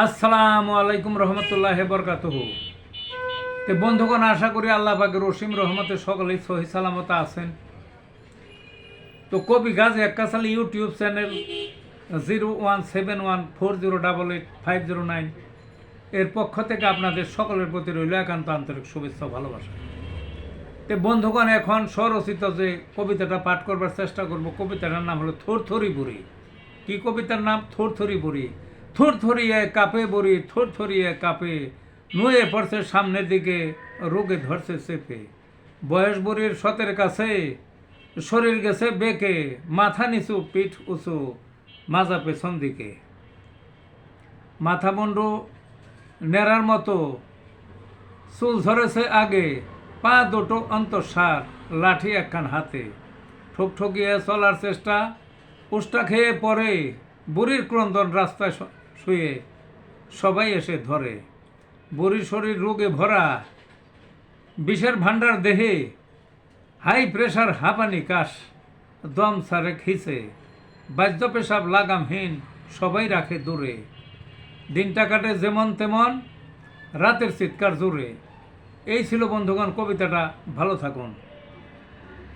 আসসালামু আলাইকুম রহমতুল্লাহ বরকাতুহু। তো বন্ধুগণ, আশা করি আল্লাহ পাকের অসীম রহমতে সকলেই সহি সালামত আছেন। তো কবি গাজী আক্কাস আলী ইউটিউব চ্যানেল 017140885009 এর পক্ষ থেকে আপনাদের সকলের প্রতি রইল একান্ত আন্তরিক শুভেচ্ছা ভালোবাসা। তো বন্ধুগণ, এখন স্বরচিত যে কবিতাটা পাঠ করবার চেষ্টা করব, কবিতাটার নাম হলো থরথরি বুড়ি। কি কবিতার নাম? থরথরি বুড়ি। থরথরিয়ে কাঁপে বুড়ি, থরথরিয়ে কাঁপে, নুয়ে পড়ছে সামনের দিকে, রোগে ধরছে চেপে। বয়স বুড়ির শতের কাছে, শরীর গেছে বেঁকে, মাথা নিচু পিঠ উঁচু, মাজা পেছন দিকে। মাথা মুন্ডু নেড়ার মতো, চুল ধরেছে আগে, পা দুটো অন্তঃসার, লাঠি একখান হাতে। ঠকঠকিয়ে চলার চেষ্টা, উষ্টা খেয়ে পড়ে, বুড়ির ক্রন্দন রাস্তায় শুয়ে সবাই এসে ধরে। বুড়ির শরীর রোগে ভরা, বিষের ভাণ্ডার দেহে, হাই প্রেশার হাঁপানি কাশ, দম সারে খিসে, বাদ্য পেশাব লাগামহীন, সবাই রাখে দূরে। দিনটা কাটে যেমন তেমন, রাতের চিৎকার জোরে। এই ছিল বন্ধুগণ কবিতাটা। ভালো থাকুন।